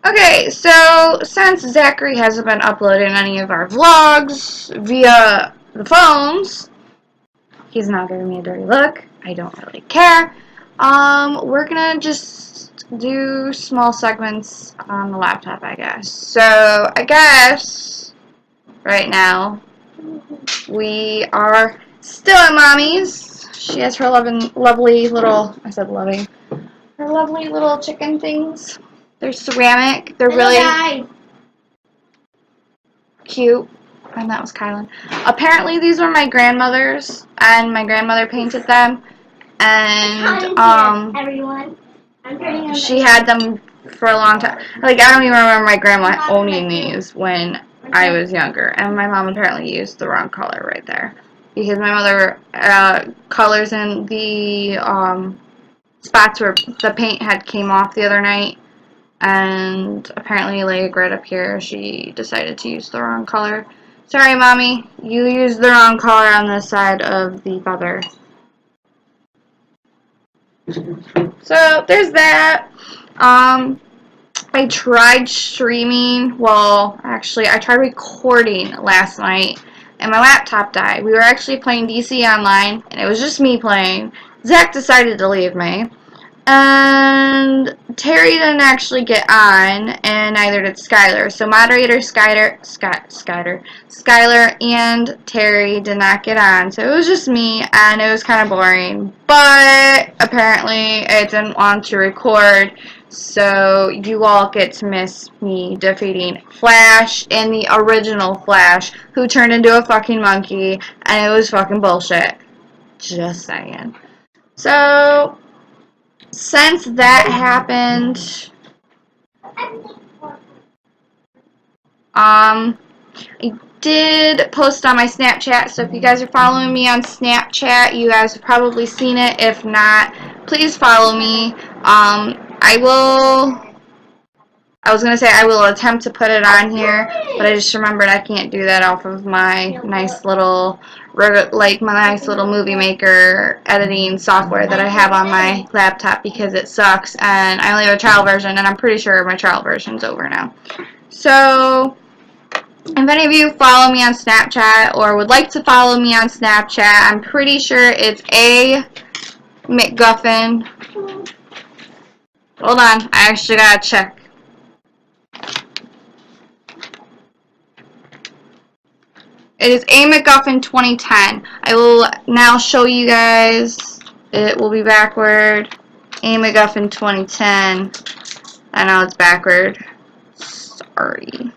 Okay, so since Zachary hasn't been uploading any of our vlogs via the phones, he's not giving me a dirty look. I don't really care. We're gonna just do small segments on the laptop, I guess. So, I guess right now we are still at Mommy's. She has her lovely little, I said loving, her lovely little chicken things. They're ceramic. They're really cute. And that was Kylan. Apparently these were my grandmother's, and my grandmother painted them. And everyone. she had them for a long time. Like, I don't even remember my grandma owning these when I was younger. And my mom apparently used the wrong color right there, because my mother colors in the spots where the paint had came off the other night. And apparently, like, right up here, she decided to use the wrong color. Sorry, Mommy, you used the wrong color on this side of the feather. So, there's that. I tried streaming, well, actually, I tried recording last night, and my laptop died. We were actually playing DC Online, and it was just me playing. Zach decided to leave me. And Terry didn't actually get on, and neither did Skylar. So moderator Skylar and Terry did not get on. So it was just me, and it was kind of boring. But apparently it didn't want to record, so you all get to miss me defeating Flash and the original Flash, who turned into a fucking monkey, and it was fucking bullshit. Just saying. So since that happened, I did post on my Snapchat, so if you guys are following me on Snapchat, you guys have probably seen it. If not, please follow me. I was going to say I will attempt to put it on here, but I just remembered I can't do that off of my nice little movie maker editing software that I have on my laptop, because it sucks, and I only have a trial version, and I'm pretty sure my trial version's over now. So if any of you follow me on Snapchat or would like to follow me on Snapchat, I'm pretty sure it's A McGuffin. Hold on, I actually gotta check. It is A McGuffin 2010. I will now show you guys. It will be backward. A McGuffin 2010. I know it's backward. Sorry.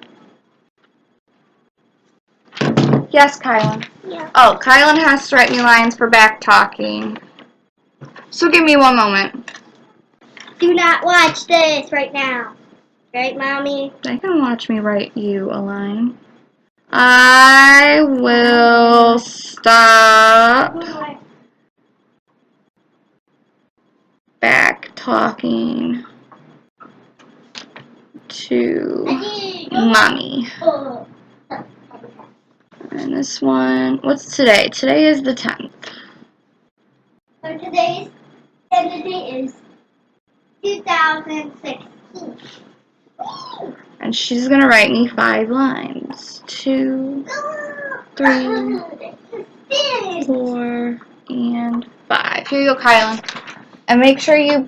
Yes, Kylan. Yeah. Oh, Kylan has to write me lines for back talking. So give me one moment. Do not watch this right now. Right, Mommy? They can watch me write you a line. I will stop back talking to Mommy. And this one, what's today? Today is the 10th. So today's date is 2016. And she's gonna write me 5 lines. 2, 3, 4, and 5. Here you go, Kylan. And make sure you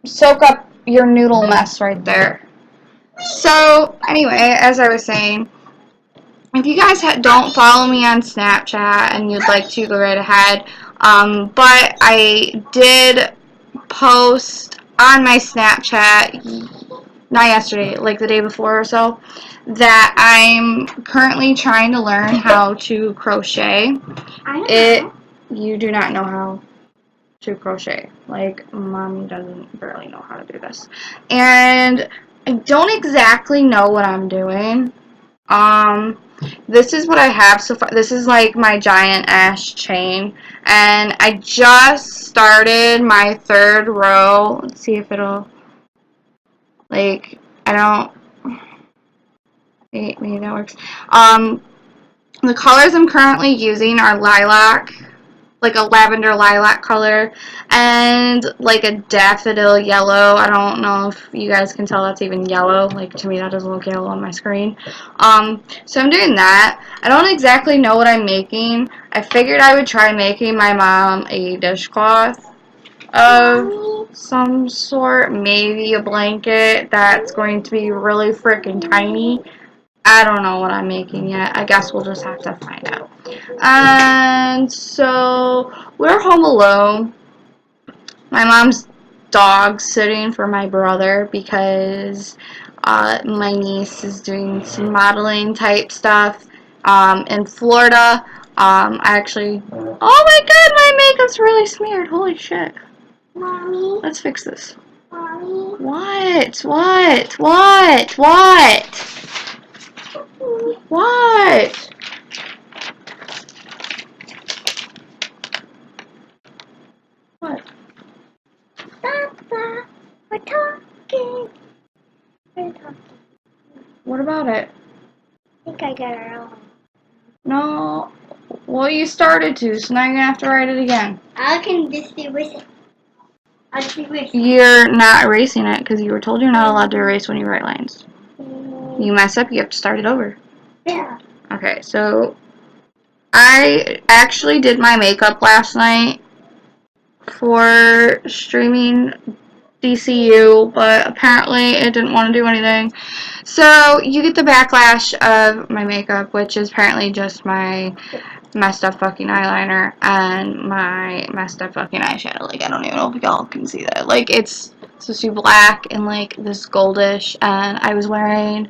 soak up your noodle mess right there. So, anyway, as I was saying, if you guys don't follow me on Snapchat and you'd like to, go right ahead. But I did post on my Snapchat, not yesterday, like the day before or so, that I'm currently trying to learn how to crochet. You do not know how to crochet. Like, Mommy doesn't barely know how to do this. And I don't exactly know what I'm doing. This is what I have so far. This is like my giant ash chain, and I just started my 3rd row. Let's see if it'll, like, I don't, maybe that works. The colors I'm currently using are lilac, like a lavender lilac color, and like a daffodil yellow. I don't know if you guys can tell that's even yellow. Like, to me, that doesn't look yellow on my screen. So I'm doing that. I don't exactly know what I'm making. I figured I would try making my mom a dishcloth of some sort, maybe a blanket that's going to be really freaking tiny. I don't know what I'm making yet. I guess we'll just have to find out. And so we're home alone. My mom's dog sitting for my brother because my niece is doing some modeling type stuff in Florida. I actually, oh my god, my makeup's really smeared. Holy shit. Mommy. Let's fix this. Mommy. What? What? What? What? What? What? Papa, we're talking. We're talking. What about it? I think I got it wrong. No. Well, you started to, so now you're gonna have to write it again. I can just erase it. I'll just erase it. You're not erasing it because you were told you're not allowed to erase when you write lines. You mess up, you have to start it over. Yeah. Okay, so I actually did my makeup last night for streaming DCU, but apparently it didn't want to do anything. So you get the backlash of my makeup, which is apparently just my messed up fucking eyeliner and my messed up fucking eyeshadow. Like, I don't even know if y'all can see that. Like, it's supposed to be black and like this goldish, and I was wearing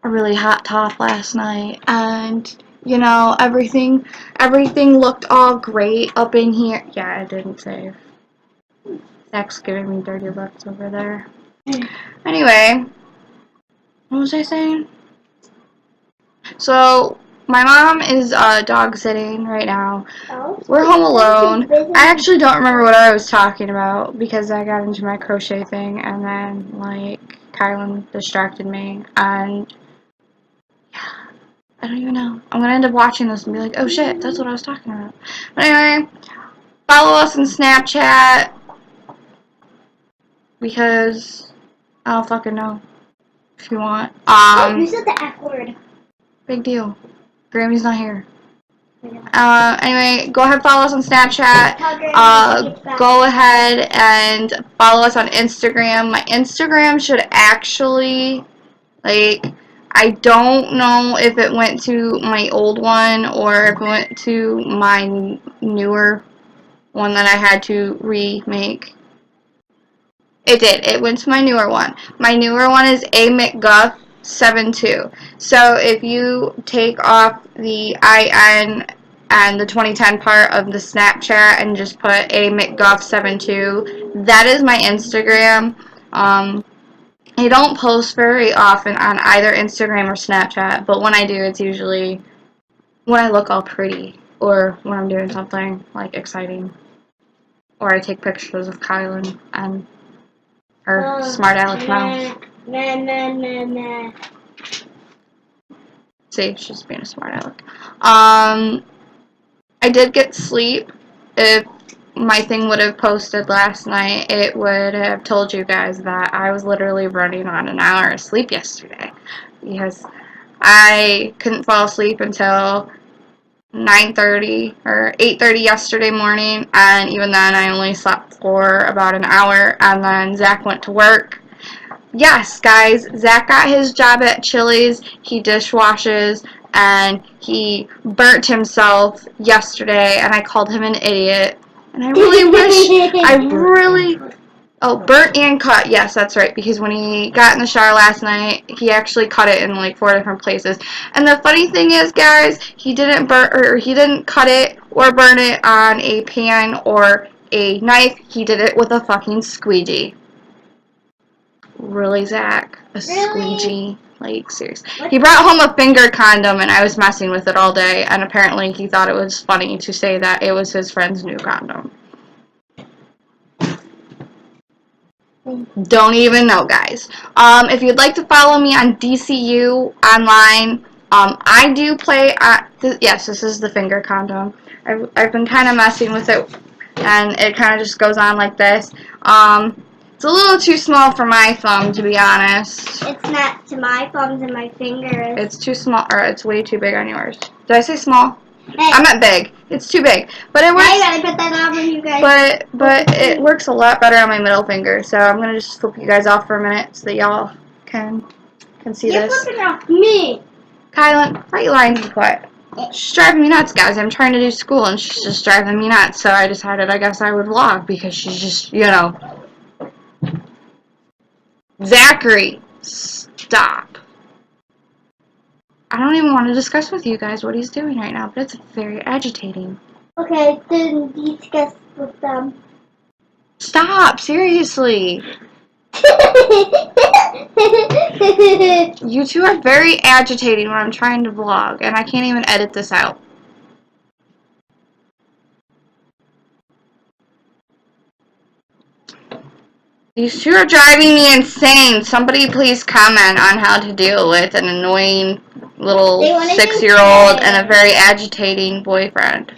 a really hot top last night, and you know, everything looked all great up in here. Yeah, I didn't save. Zach's giving me dirty looks over there. Anyway, what was I saying? So my mom is dog sitting right now. Oh, We're home alone. I actually don't remember what I was talking about because I got into my crochet thing, and then like Kylan distracted me, and yeah, I don't even know. I'm gonna end up watching this and be like, oh shit, that's what I was talking about. But anyway, follow us on Snapchat because I don't fucking know if you want. Oh, you said the F word. Big deal. Grammy's not here. Anyway, go ahead and follow us on Snapchat. Go ahead and follow us on Instagram. My Instagram should actually, like, I don't know if it went to my old one or if it went to my newer one that I had to remake. It did. It went to my newer one. My newer one is amcguff72. So if you take off the IN and the 2010 part of the Snapchat and just put amcguff72, that is my Instagram. I don't post very often on either Instagram or Snapchat, but when I do, it's usually when I look all pretty or when I'm doing something like exciting, or I take pictures of Kylan and her smart aleck mouse. See, she's being a smart aleck. I did get sleep. If my thing would have posted last night, it would have told you guys that I was literally running on an hour of sleep yesterday because I couldn't fall asleep until 9:30 or 8:30 yesterday morning, and even then I only slept for about an hour, and then Zach went to work. Yes, guys, Zach got his job at Chili's. He dishwashes, and he burnt himself yesterday, and I called him an idiot. And I really oh, burnt and cut. Yes, that's right, because when he got in the shower last night, he actually cut it in like 4 different places. And the funny thing is, guys, he didn't cut it or burn it on a pan or a knife. He did it with a fucking squeegee. Really, Zach? A squeegee? Like, seriously. He brought home a finger condom, and I was messing with it all day, and apparently he thought it was funny to say that it was his friend's new condom. Don't even know, guys. If you'd like to follow me on DCU online, I do play at, yes, this is the finger condom. I've been kind of messing with it, and it kind of just goes on like this. It's a little too small for my thumb, to be honest. It's not to my thumbs and my fingers. It's too small, or it's way too big on yours. Did I say small? Hey, I meant big. It's too big, but it works. I gotta put that on when you guys. But it works a lot better on my middle finger. So I'm gonna just flip you guys off for a minute so that y'all can see You're this. flipping off me. Kylan, why are you lying to be quiet? She's driving me nuts, guys. I'm trying to do school and she's just driving me nuts. So I decided I guess I would vlog because she's just, you know. Zachary, stop. I don't even want to discuss with you guys what he's doing right now, but it's very agitating. Okay, then discuss with them. Stop, seriously. You two are very agitating when I'm trying to vlog, and I can't even edit this out. These two are driving me insane. Somebody please comment on how to deal with an annoying little 6-year-old and a very agitating boyfriend.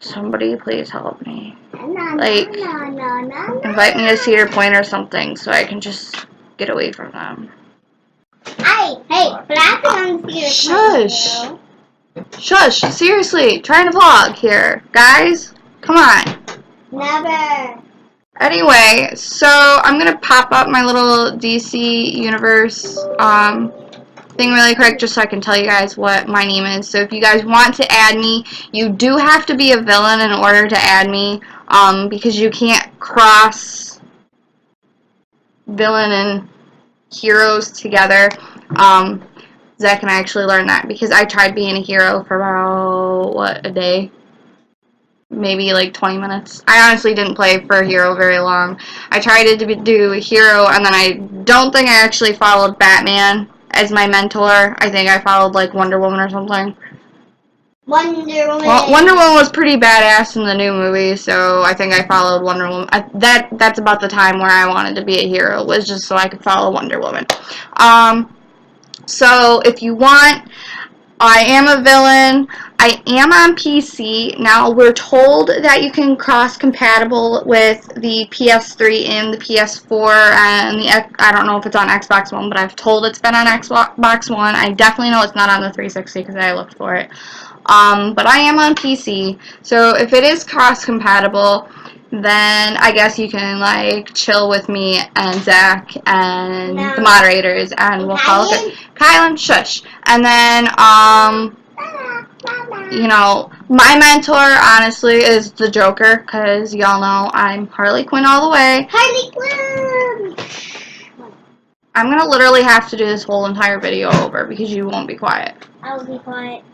Somebody please help me. Like, invite me to Cedar Point or something so I can just get away from them. Hey, but I've been on the Shush. Shush, seriously, trying to vlog here. Guys, come on. Never. Anyway, so I'm going to pop up my little DC Universe thing really quick just so I can tell you guys what my name is. So if you guys want to add me, you do have to be a villain in order to add me because you can't cross villain and heroes together. Zach and I actually learned that because I tried being a hero for about, a day? Maybe like 20 minutes. I honestly didn't play for a hero very long. I tried to do a hero, and then I don't think I actually followed Batman as my mentor. I think I followed like Wonder Woman or something. Wonder Woman. Well, Wonder Woman was pretty badass in the new movie, so I think I followed Wonder Woman. That's about the time where I wanted to be a hero, was just so I could follow Wonder Woman. So if you want, I am a villain. I am on PC. Now, we're told that you can cross-compatible with the PS3 and the PS4 and I don't know if it's on Xbox One, but I've told it's been on Xbox One. I definitely know it's not on the 360 because I looked for it. But I am on PC. So if it is cross-compatible, then I guess you can, like, chill with me and Zach and the moderators, and we'll call it. Kylan, shush. And then, you know, my mentor, honestly, is the Joker, because y'all know I'm Harley Quinn all the way. Harley Quinn! I'm going to literally have to do this whole entire video over, because you won't be quiet. I'll be quiet.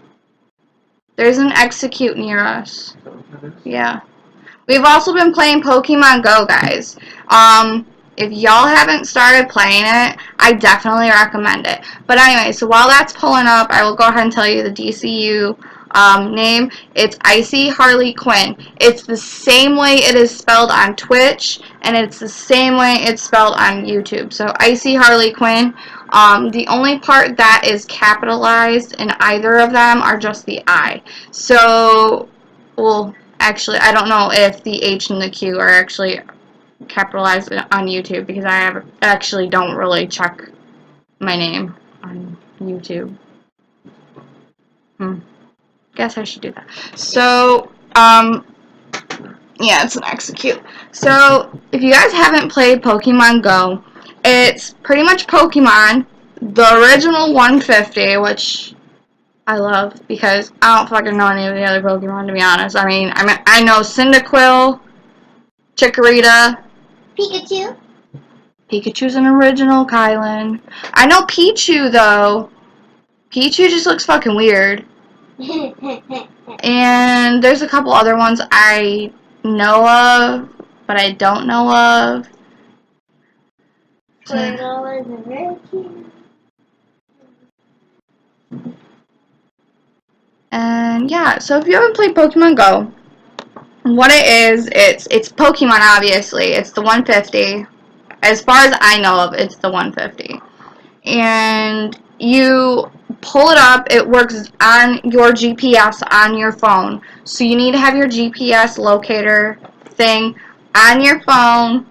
There's an execute near us. Yeah. We've also been playing Pokemon Go, guys. If y'all haven't started playing it, I definitely recommend it. But anyway, so while that's pulling up, I will go ahead and tell you the DCU name. It's Icy Harley Quinn. It's the same way it is spelled on Twitch, and it's the same way it's spelled on YouTube. So Icy Harley Quinn. The only part that is capitalized in either of them are just the I. So, well, actually, I don't know if the H and the Q are actually capitalized on YouTube because I actually don't really check my name on YouTube. Guess I should do that. So, yeah, it's an execute. So, if you guys haven't played Pokemon Go, it's pretty much Pokemon, the original 150, which I love because I don't fucking know any of the other Pokemon, to be honest. I mean, I know Cyndaquil, Chikorita, Pikachu. Pikachu's an original, Kylan. I know Pichu, though. Pichu just looks fucking weird. And there's a couple other ones I know of, but I don't know of. Squirtle is very cute. And yeah, so if you haven't played Pokemon Go, what it is, it's Pokemon, obviously. It's the 150. As far as I know of, it's the 150. And you pull it up, it works on your GPS on your phone. So you need to have your GPS locator thing on your phone,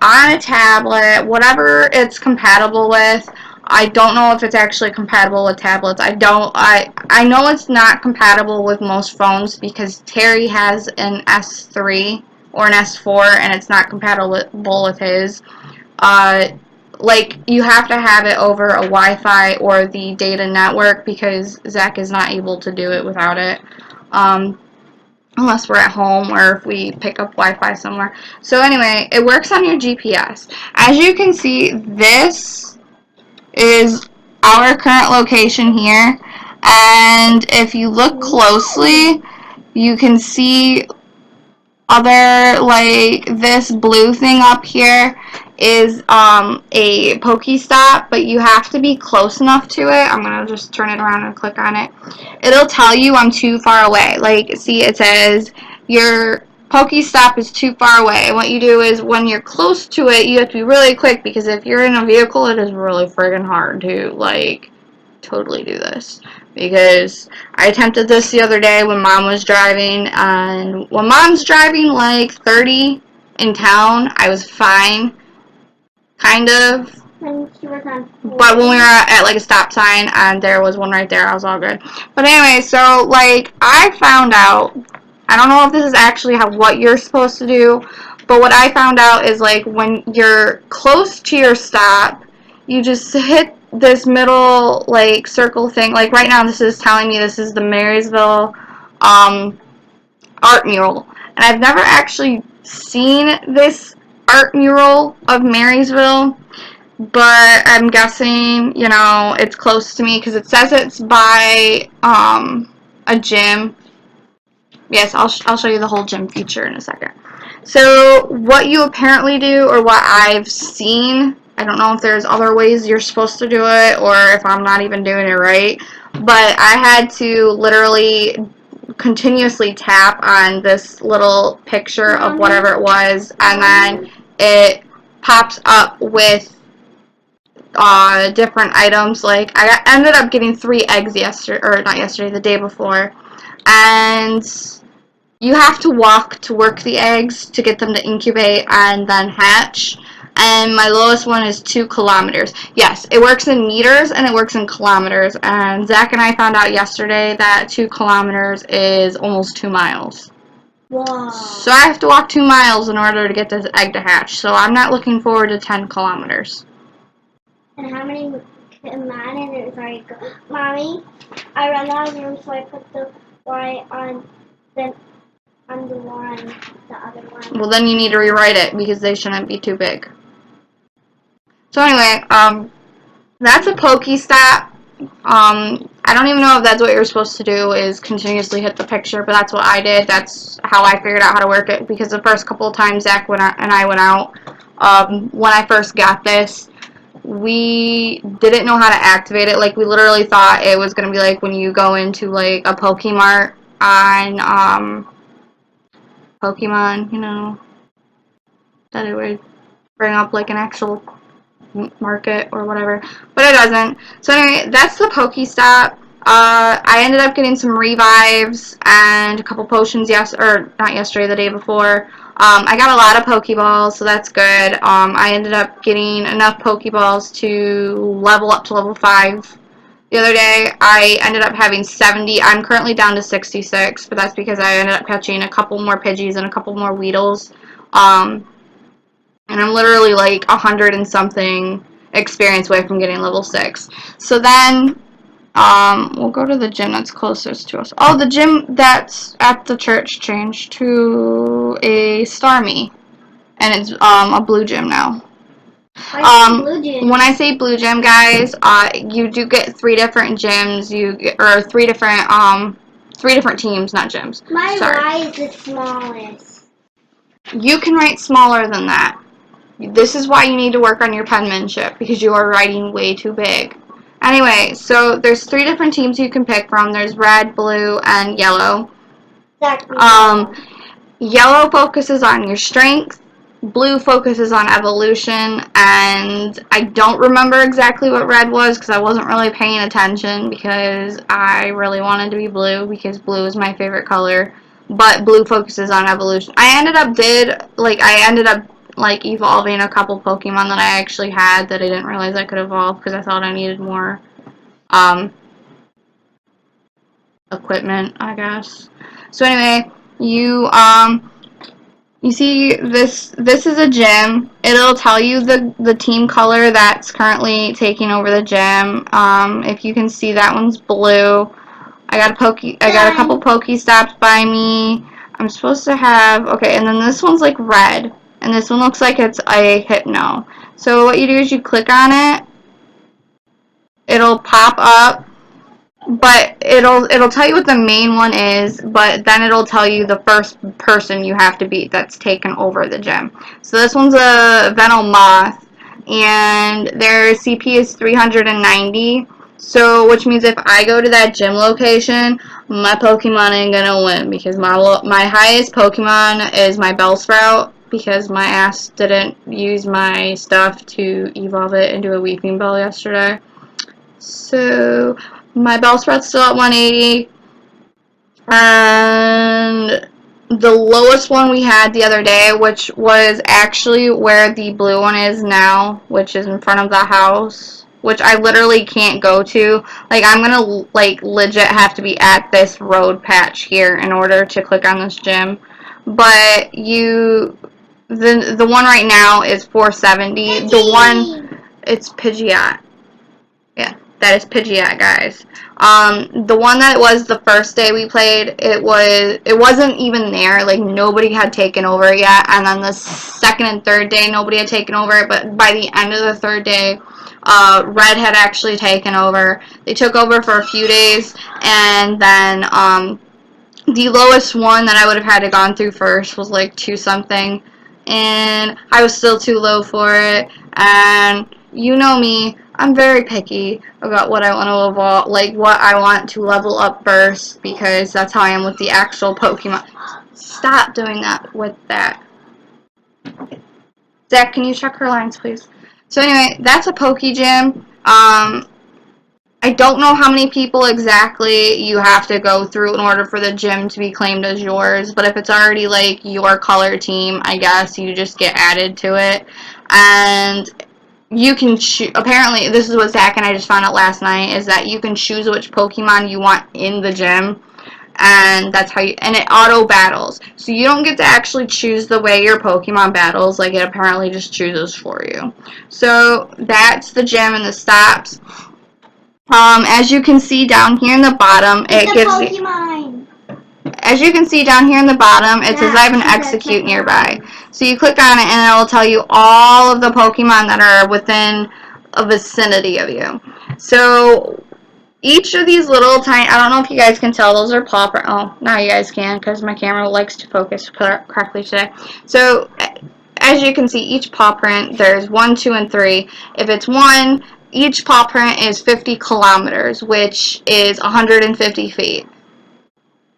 on a tablet, whatever it's compatible with. I don't know if it's actually compatible with tablets. I know it's not compatible with most phones because Terry has an S3 or an S4 and it's not compatible with his. Like, you have to have it over a Wi-Fi or the data network because Zach is not able to do it without it. Unless we're at home or if we pick up Wi-Fi somewhere. So anyway, it works on your GPS. As you can see, this is our current location here. And if you look closely, you can see other, like, this blue thing up here is a Pokestop, but you have to be close enough to it. I'm going to just turn it around and click on it. It'll tell you I'm too far away. Like, see, it says your Pokestop is too far away. And what you do is when you're close to it, you have to be really quick because if you're in a vehicle, it is really friggin' hard to, like, totally do this. Because I attempted this the other day when Mom was driving, and when Mom's driving like 30 in town, I was fine, kind of. When she was on. But when we were at like a stop sign and there was one right there, I was all good. But anyway, so like I found out, I don't know if this is actually what you're supposed to do, but what I found out is like when you're close to your stop, you just hit this middle like circle thing. Like right now, this is telling me this is the Marysville art mural, and I've never actually seen this art mural of Marysville, but I'm guessing, you know, it's close to me because it says it's by a gym. Yes, I'll show you the whole gym feature in a second. So what you apparently do, or what I've seen, I don't know if there's other ways you're supposed to do it or if I'm not even doing it right, but I had to literally continuously tap on this little picture of whatever it was, and then it pops up with different items. Like I ended up getting 3 eggs the day before, and you have to walk to work the eggs to get them to incubate and then hatch. And my lowest one is 2 kilometers. Yes, it works in meters and it works in kilometers. And Zach and I found out yesterday that 2 kilometers is almost 2 miles. Wow. So I have to walk 2 miles in order to get this egg to hatch. So I'm not looking forward to 10 kilometers. And how many kilometers are you going? Mommy, I ran out of room, so I put the Y on the line, the other one. Well, then you need to rewrite it because they shouldn't be too big. So anyway, that's a Pokestop. I don't even know if that's what you're supposed to do, is continuously hit the picture, but that's what I did. That's how I figured out how to work it, because the first couple of times Zach and I went out, when I first got this, we didn't know how to activate it. Like, we literally thought it was going to be like when you go into, like, a Pokemart on, Pokemon, you know, that it would bring up, like, an actual market or whatever, but it doesn't. So anyway, that's the Pokestop. I ended up getting some revives and a couple potions the day before. I got a lot of Pokeballs, so that's good. I ended up getting enough Pokeballs to level up to level 5 the other day. I ended up having 70. I'm currently down to 66, but that's because I ended up catching a couple more Pidgeys and a couple more Weedles. And I'm literally like 100 and something experience away from getting level 6. So then, we'll go to the gym that's closest to us. Oh, the gym that's at the church changed to a Starmie. And it's, a blue gym now. Blue gym? When I say blue gym, guys, you do get 3 different gyms, or 3 different teams, not gyms. My Sorry. Y is the smallest. You can write smaller than that. This is why you need to work on your penmanship, because you are writing way too big. Anyway, so there's 3 different teams you can pick from. There's red, blue, and yellow. Exactly. Yellow focuses on your strength, blue focuses on evolution, and I don't remember exactly what red was because I wasn't really paying attention because I really wanted to be blue because blue is my favorite color. But blue focuses on evolution. I ended up evolving a couple Pokemon that I actually had that I didn't realize I could evolve because I thought I needed more equipment, I guess. So anyway, you see this is a gym. It'll tell you the team color that's currently taking over the gym. If you can see, that one's blue. I got a couple Pokestops by me. I'm supposed to have, okay, and then this one's like red, and this one looks like it's a Hypno. So what you do is you click on it, it'll pop up, but it'll tell you what the main one is, but then it'll tell you the first person you have to beat that's taken over the gym. So this one's a Venomoth, and their CP is 390. So, which means if I go to that gym location, my Pokemon ain't gonna win because my highest Pokemon is my Bellsprout because my ass didn't use my stuff to evolve it into a Weeping Bell yesterday. So, my Bellsprout's still at 180, and the lowest one we had the other day, which was actually where the blue one is now, which is in front of the house, which I literally can't go to. Like, I'm gonna, like, legit have to be at this road patch here in order to click on this gym. But the one right now is 470. Pidgey. The one, it's Pidgeot. Yeah, that is Pidgeot, guys. The one that was the first day we played, it wasn't even there. Like, nobody had taken over yet. And then the second and third day, nobody had taken over. But by the end of the third day, Red had actually taken over. They took over for a few days, and then the lowest one that I would have had to gone through first was like 2 something, and I was still too low for it. And you know me, I'm very picky about what I want to evolve, like what I want to level up first, because that's how I am with the actual Pokemon. Stop doing that with that. Zach, can you check her lines, please? So anyway, that's a Poke Gym. I don't know how many people exactly you have to go through in order for the gym to be claimed as yours, but if it's already like your color team, I guess you just get added to it. And you can choose, apparently, this is what Zach and I just found out last night, is that you can choose which Pokemon you want in the gym, and that's how and it auto battles. So you don't get to actually choose the way your Pokemon battles, like it apparently just chooses for you. So that's the gym and the stops. As you can see down here in the bottom, it gives you, as you can see down here in the bottom, it says I have an execute nearby. So you click on it and it will tell you all of the Pokemon that are within a vicinity of you. So each of these little tiny, I don't know if you guys can tell, those are paw prints. Oh, now you guys can because my camera likes to focus correctly today. So as you can see, each paw print, there's 1, 2, and 3. If it's 1, each paw print is 50 kilometers, which is 150 feet.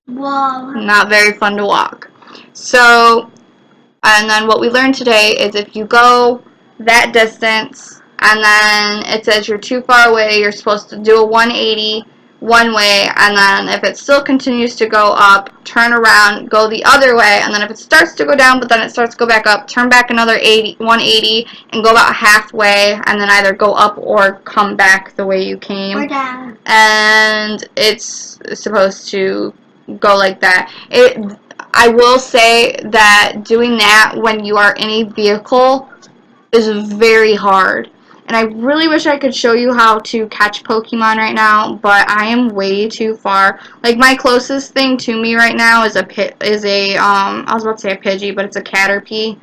Wow. Not very fun to walk. So, and then what we learned today is if you go that distance, and then it says you're too far away, you're supposed to do a 180 one way, and then if it still continues to go up, turn around, go the other way, and then if it starts to go down, but then it starts to go back up, turn back another 180, and go about halfway, and then either go up or come back the way you came. Or down. And it's supposed to go like that. I will say that doing that when you are in a vehicle is very hard. And I really wish I could show you how to catch Pokemon right now, but I am way too far. Like, my closest thing to me right now is I was about to say a Pidgey, but it's a Caterpie.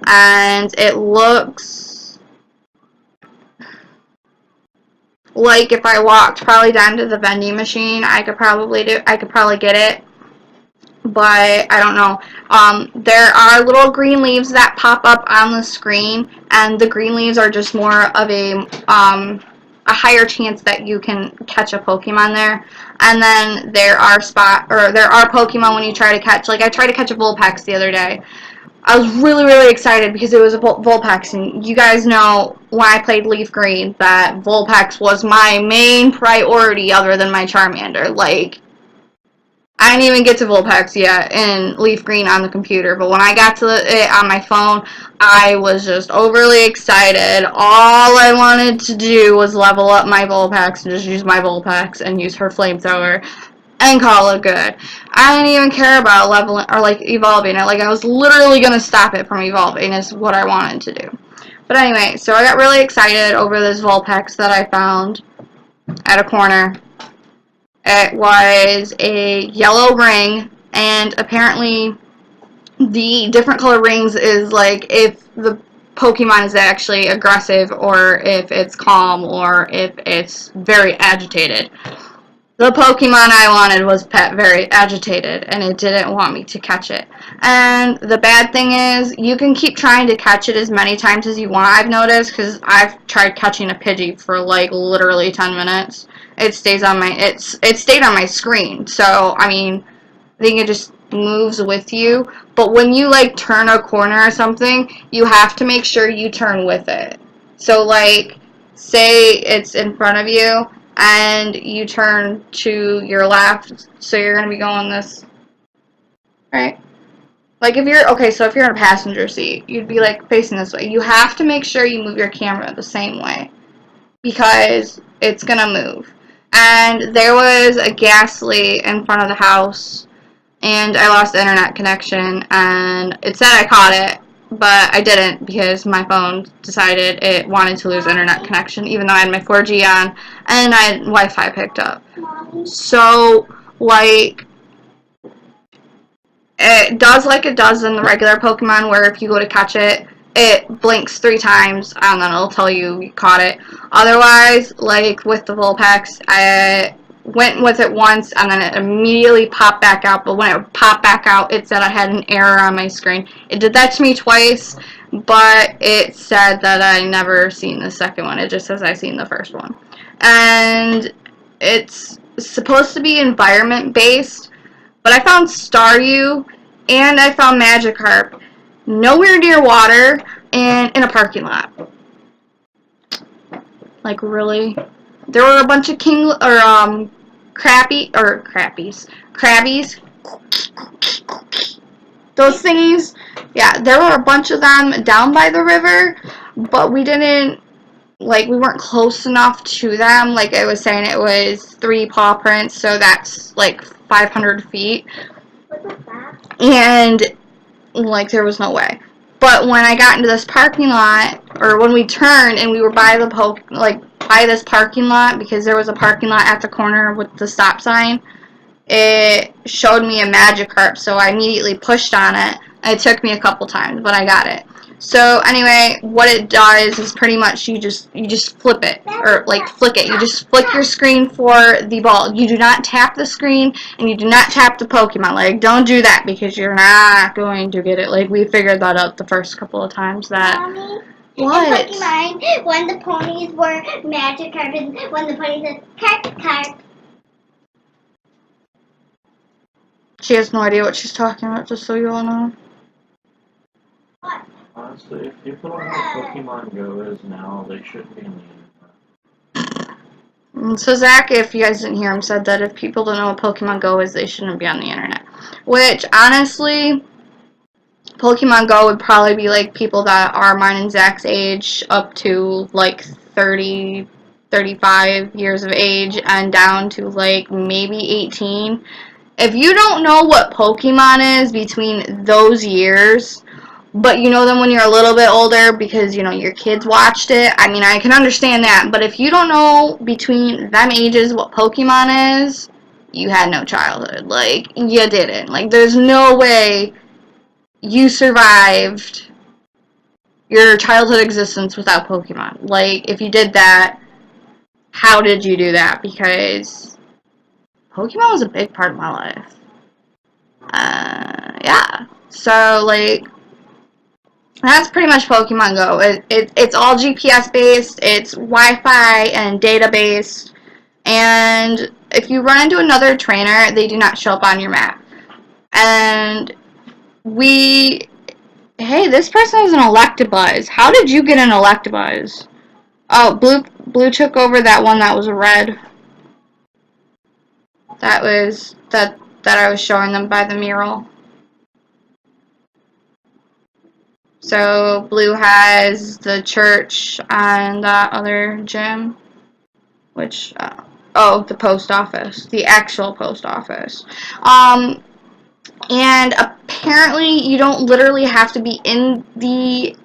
And it looks like if I walked probably down to the vending machine, I could probably get it. But I don't know. There are little green leaves that pop up on the screen, and the green leaves are just more of a higher chance that you can catch a Pokemon there. And then there are Pokemon when you try to catch, like I tried to catch a Vulpix the other day, I was really, really excited because it was a Vulpix, and you guys know when I played Leaf Green that Vulpix was my main priority other than my Charmander. Like, I didn't even get to Vulpix yet in Leaf Green on the computer, but when I got to it on my phone, I was just overly excited. All I wanted to do was level up my Vulpix and just use my Vulpix and use her flamethrower and call it good. I didn't even care about leveling or like evolving it. Like, I was literally gonna stop it from evolving is what I wanted to do. But anyway, so I got really excited over this Vulpix that I found at a corner. It was a yellow ring, and apparently the different color rings is like if the Pokemon is actually aggressive or if it's calm or if it's very agitated. The Pokemon I wanted was very agitated, and it didn't want me to catch it. And the bad thing is, you can keep trying to catch it as many times as you want, I've noticed, because I've tried catching a Pidgey for like literally 10 minutes. It stayed on my screen, so I mean, I think it just moves with you. But when you like turn a corner or something, you have to make sure you turn with it. So like, say it's in front of you and you turn to your left, so you're going to be going this, right? Like if you're, okay, so if you're in a passenger seat, you'd be like facing this way. You have to make sure you move your camera the same way because it's going to move. And there was a ghastly in front of the house, and I lost the internet connection, and it said I caught it, but I didn't because my phone decided it wanted to lose internet connection, even though I had my 4G on, and I had Wi-Fi picked up. So, like, it does like it does in the regular Pokemon, where if you go to catch it, it blinks 3 times, and then it'll tell you caught it. Otherwise, like with the Vulpix, I went with it once, and then it immediately popped back out, but when it popped back out, it said I had an error on my screen. It did that to me twice, but it said that I never seen the second one. It just says I seen the first one. And it's supposed to be environment-based, but I found Staryu, and I found Magikarp nowhere near water, and in a parking lot. Like, really? There were a bunch of crabbies. Those thingies. Yeah, there were a bunch of them down by the river, but we didn't, like, we weren't close enough to them. Like I was saying, it was 3 paw prints, so that's like 500 feet. And, like, there was no way. But when I got into this parking lot, or when we turned and we were by the by this parking lot, because there was a parking lot at the corner with the stop sign, it showed me a Magikarp, so I immediately pushed on it. It took me a couple times, but I got it. So anyway, what it does is pretty much you just flip it, or like flick it. You just flick your screen for the ball. You do not tap the screen, and you do not tap the Pokemon. Like, don't do that because you're not going to get it. Like, we figured that out the first couple of times that. Mommy, What? in Pokemon, when the ponies were Magikarp and when the ponies said carp. She has no idea what she's talking about, just so you all know. What? Honestly, if people don't know what Pokemon Go is now, they shouldn't be on the internet. So Zach, if you guys didn't hear him, said that if people don't know what Pokemon Go is, they shouldn't be on the internet. Which, honestly, Pokemon Go would probably be like people that are mine and Zach's age, up to like 30, 35 years of age, and down to like maybe 18. If you don't know what Pokemon is between those years, but you know them when you're a little bit older because, you know, your kids watched it, I mean, I can understand that. But if you don't know between them ages what Pokemon is, you had no childhood. Like, you didn't. Like, there's no way you survived your childhood existence without Pokemon. Like, if you did that, how did you do that? Because Pokemon was a big part of my life. Yeah. So, like, that's pretty much Pokemon Go. It's all GPS based, it's Wi-Fi and data based, and if you run into another trainer, they do not show up on your map. And Hey, this person has an Electabuzz. How did you get an Electabuzz? Oh, blue took over that one that was red. That was that I was showing them by the mural. So blue has the church and that other gym, which oh, the post office, the actual post office. And apparently you don't literally have to be in the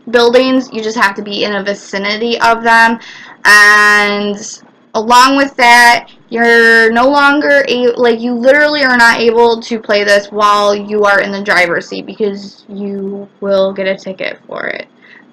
buildings, you just have to be in a vicinity of them. And along with that, you're no longer you literally are not able to play this while you are in the driver's seat because you will get a ticket for it.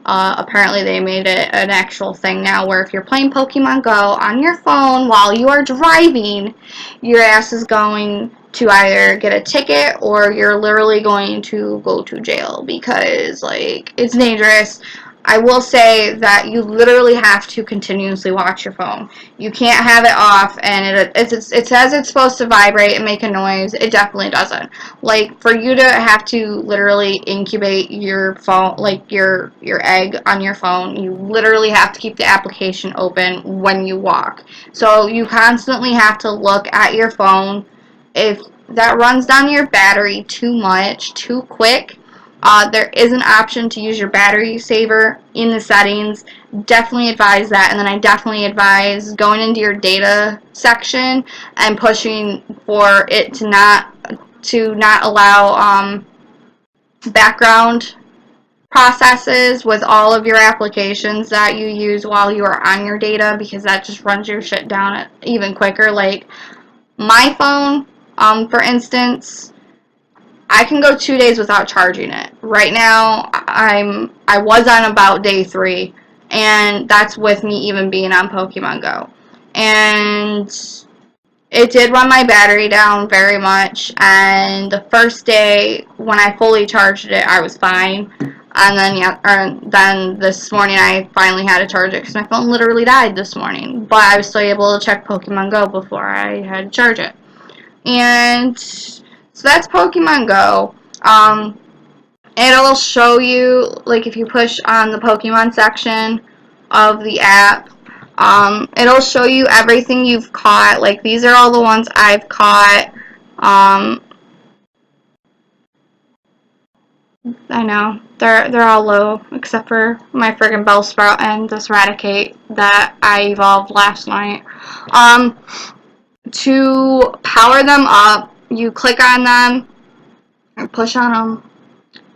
Apparently they made it an actual thing now where if you're playing Pokemon Go on your phone while you are driving, your ass is going to either get a ticket or you're literally going to go to jail because, like, it's dangerous. I will say that you literally have to continuously watch your phone. You can't have it off and it says it's supposed to vibrate and make a noise. It definitely doesn't. Like, for you to have to literally incubate your phone, like your egg on your phone, you literally have to keep the application open when you walk. So you constantly have to look at your phone. If that runs down your battery too much, too quick, there is an option to use your battery saver in the settings. Definitely advise that, and then I definitely advise going into your data section and pushing for it to not allow background processes with all of your applications that you use while you are on your data, because that just runs your shit down even quicker. Like my phone, for instance, I can go 2 days without charging it. Right now, I was on about day 3, and that's with me even being on Pokemon Go. And it did run my battery down very much, and the first day when I fully charged it, I was fine. And then this morning I finally had to charge it because my phone literally died this morning. But I was still able to check Pokemon Go before I had to charge it. And so that's Pokemon Go. It'll show you, like, if you push on the Pokemon section of the app, it'll show you everything you've caught. Like, these are all the ones I've caught. I know, they're all low, except for my friggin' Bellsprout and this Raticate that I evolved last night. To power them up, you click on them, or push on them,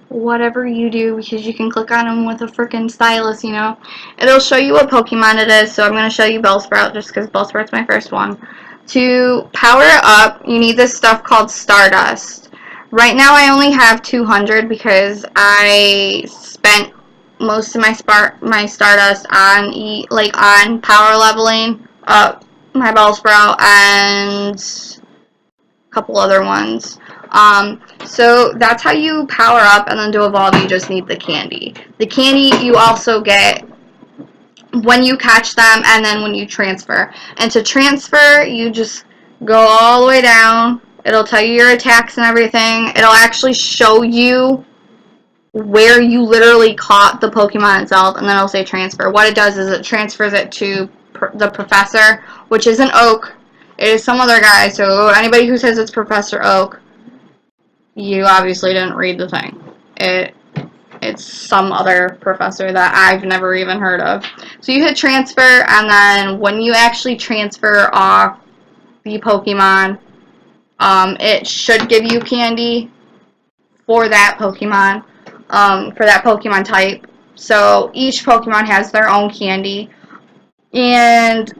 whatever you do, because you can click on them with a freaking stylus, you know. It'll show you what Pokemon it is, so I'm going to show you Bellsprout just because Bellsprout's my first one. To power it up, you need this stuff called Stardust. Right now I only have 200 because I spent most of my Stardust on power leveling up my Bellsprout and a couple other ones. So that's how you power up, and then to evolve you just need the candy. The candy you also get when you catch them and then when you transfer. And to transfer, you just go all the way down. It'll tell you your attacks and everything. It'll actually show you where you literally caught the Pokemon itself, and then it'll say transfer. What it does is it transfers it to the professor, which isn't Oak. It is some other guy, so anybody who says it's Professor Oak, you obviously didn't read the thing. It's some other professor that I've never even heard of. So you hit transfer, and then when you actually transfer off the Pokemon, it should give you candy for that Pokemon, for that Pokemon type. So each Pokemon has their own candy, and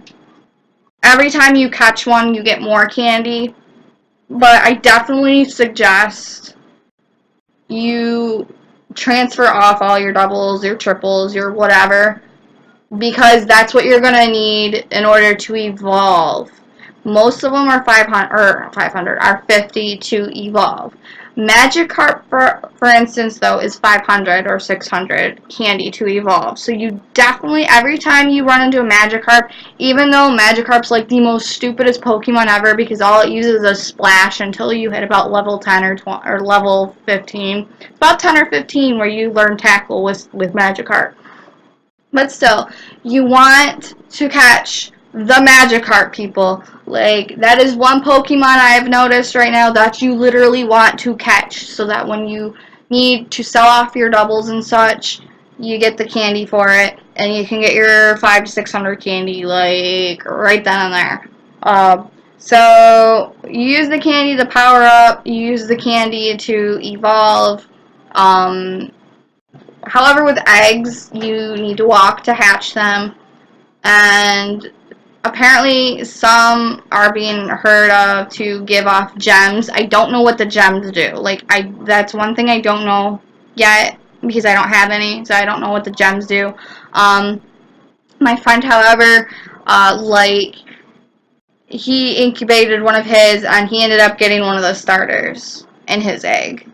every time you catch one, you get more candy. But I definitely suggest you transfer off all your doubles, your triples, your whatever, because that's what you're going to need in order to evolve. Most of them are 500 are 50 to evolve. Magikarp, for instance, though, is 500 or 600 candy to evolve. So you definitely, every time you run into a Magikarp, even though Magikarp's like the most stupidest Pokemon ever because all it uses is a splash until you hit about level 10 or 20, or level 15. It's about 10 or 15 where you learn Tackle with Magikarp. But still, you want to catch the Magikarp, people. Like, that is one Pokemon I have noticed right now that you literally want to catch, so that when you need to sell off your doubles and such, you get the candy for it, and you can get your 500 to 600 candy, like, right then and there. So, you use the candy to power up, you use the candy to evolve. However, with eggs, you need to walk to hatch them, and apparently some are being heard of to give off gems. I don't know what the gems do. Like, that's one thing I don't know yet, because I don't have any, so I don't know what the gems do. My friend, however, he incubated one of his, and he ended up getting one of the starters in his egg.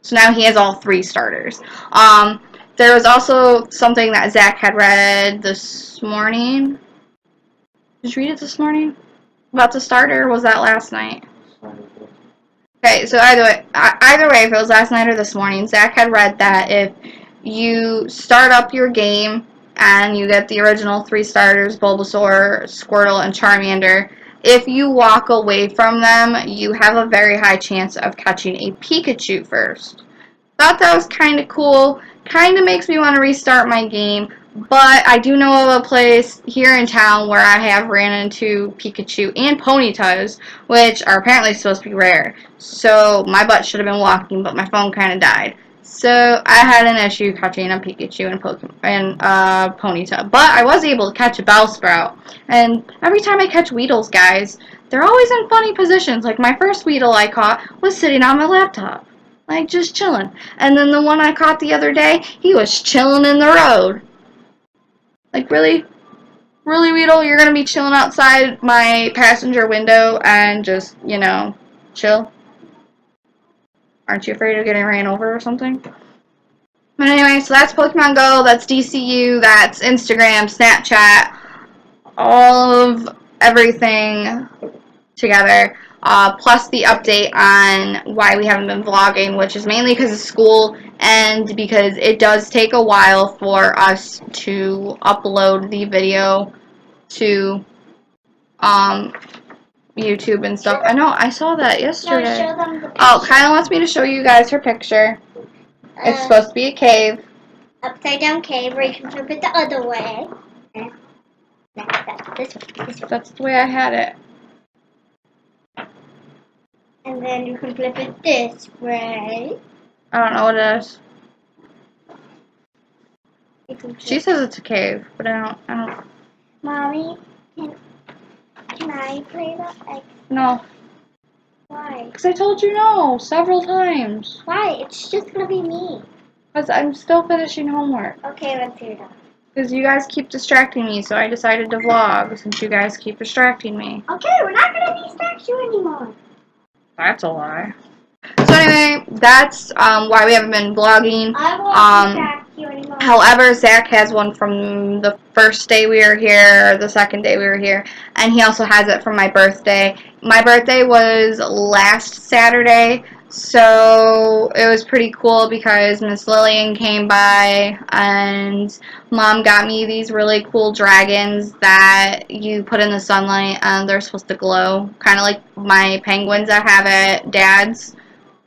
So now he has all 3 starters. There was also something that Zach had read this morning. Did you read it this morning? About the starter, or was that last night? Okay, so either way, if it was last night or this morning, Zach had read that if you start up your game and you get the original 3 starters, Bulbasaur, Squirtle, and Charmander, if you walk away from them, you have a very high chance of catching a Pikachu first. Thought that was kind of cool. Kind of makes me want to restart my game. But I do know of a place here in town where I have ran into Pikachu and Ponytas, which are apparently supposed to be rare. So my butt should have been walking, but my phone kind of died. So I had an issue catching a Pikachu and Ponyta. But I was able to catch a Bellsprout. And every time I catch Weedles, guys, they're always in funny positions. Like my first Weedle I caught was sitting on my laptop. Like, just chilling. And then the one I caught the other day, he was chilling in the road. Like, really? Really, Weedle? You're gonna be chilling outside my passenger window and just, you know, chill? Aren't you afraid of getting ran over or something? But anyway, so that's Pokemon Go, that's DCU, that's Instagram, Snapchat, all of everything together. Plus the update on why we haven't been vlogging, which is mainly because of school and because it does take a while for us to upload the video to YouTube and stuff. I know, I saw that yesterday. Show them the picture. Oh, Kyla wants me to show you guys her picture. It's supposed to be a cave. Upside down cave where you can flip it the other way. This way. That's the way I had it. And then you can flip it this way. I don't know what it is. You can flip. She says it's a cave, but I don't. Mommy, can I play that? No. Why? Because I told you no several times. Why? It's just gonna be me. Because I'm still finishing homework. Okay, let's hear it out. Because you guys keep distracting me, so I decided to vlog since you guys keep distracting me. Okay, we're not gonna distract you anymore. That's a lie. So anyway, that's why we haven't been vlogging. I won't distract you anymore. However, Zach has one from the first day we were here, or the second day we were here, and he also has it from my birthday. My birthday was last Saturday, so it was pretty cool because Miss Lillian came by and Mom got me these really cool dragons that you put in the sunlight and they're supposed to glow, kind of like my penguins I have at Dad's.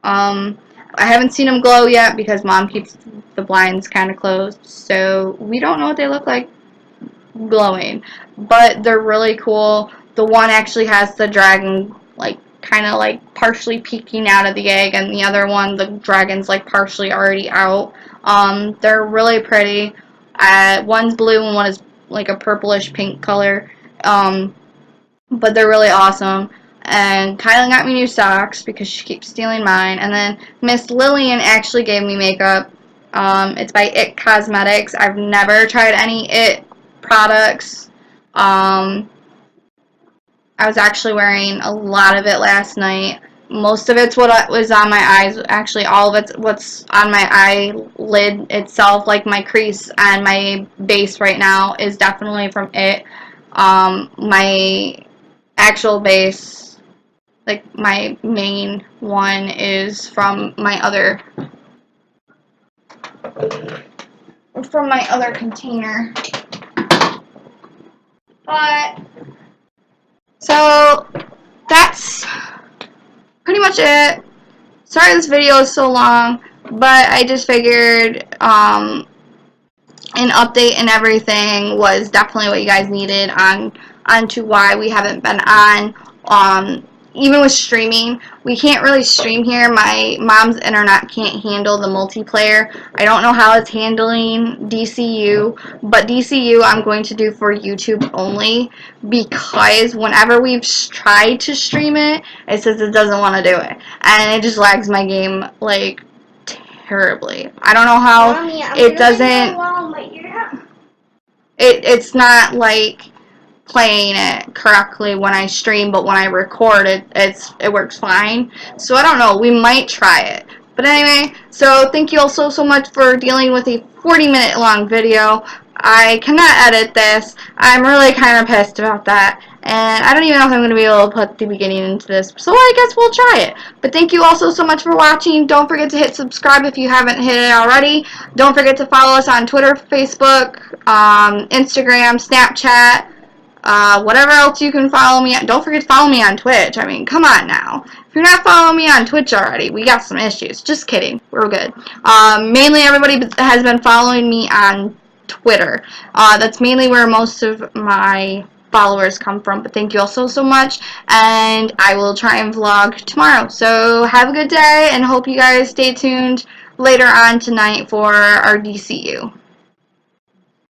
I haven't seen them glow yet because Mom keeps the blinds kind of closed, so we don't know what they look like glowing, but they're really cool. The one actually has the dragon like kind of like partially peeking out of the egg, and the other one, the dragon's like partially already out. They're really pretty. One's blue and one is like a purplish pink color, but they're really awesome. And Kylan got me new socks because she keeps stealing mine. And then Miss Lillian actually gave me makeup. It's by It Cosmetics. I've never tried any It products. I was actually wearing a lot of it last night. Most of it's what was on my eyes. Actually, all of it's what's on my eyelid itself, like my crease and my base right now, is definitely from it. My actual base, like my main one, is from my other container. But so that's pretty much it. Sorry this video is so long, but I just figured an update and everything was definitely what you guys needed onto why we haven't been on. Even with streaming, we can't really stream here. My mom's internet can't handle the multiplayer. I don't know how it's handling DCU, but DCU I'm going to do for YouTube only, because whenever we've tried to stream it, it says it doesn't want to do it, and it just lags my game like terribly. I don't know how. Mommy, It doesn't. It's not like playing it correctly when I stream, but when I record it works fine. So I don't know, we might try it. But anyway, so thank you all so much for dealing with a 40-minute long video. I cannot edit this. I'm really kind of pissed about that, and I don't even know if I'm going to be able to put the beginning into this, so I guess we'll try it. But thank you all so much for watching. Don't forget to hit subscribe if you haven't hit it already. Don't forget to follow us on Twitter, Facebook, Instagram, Snapchat, whatever else you can follow me on. Don't forget to follow me on Twitch. I mean, come on now. If you're not following me on Twitch already, we got some issues. Just kidding. We're good. Mainly everybody has been following me on Twitter. That's mainly where most of my followers come from. But thank you all so much, and I will try and vlog tomorrow. So have a good day, and hope you guys stay tuned later on tonight for our DCU.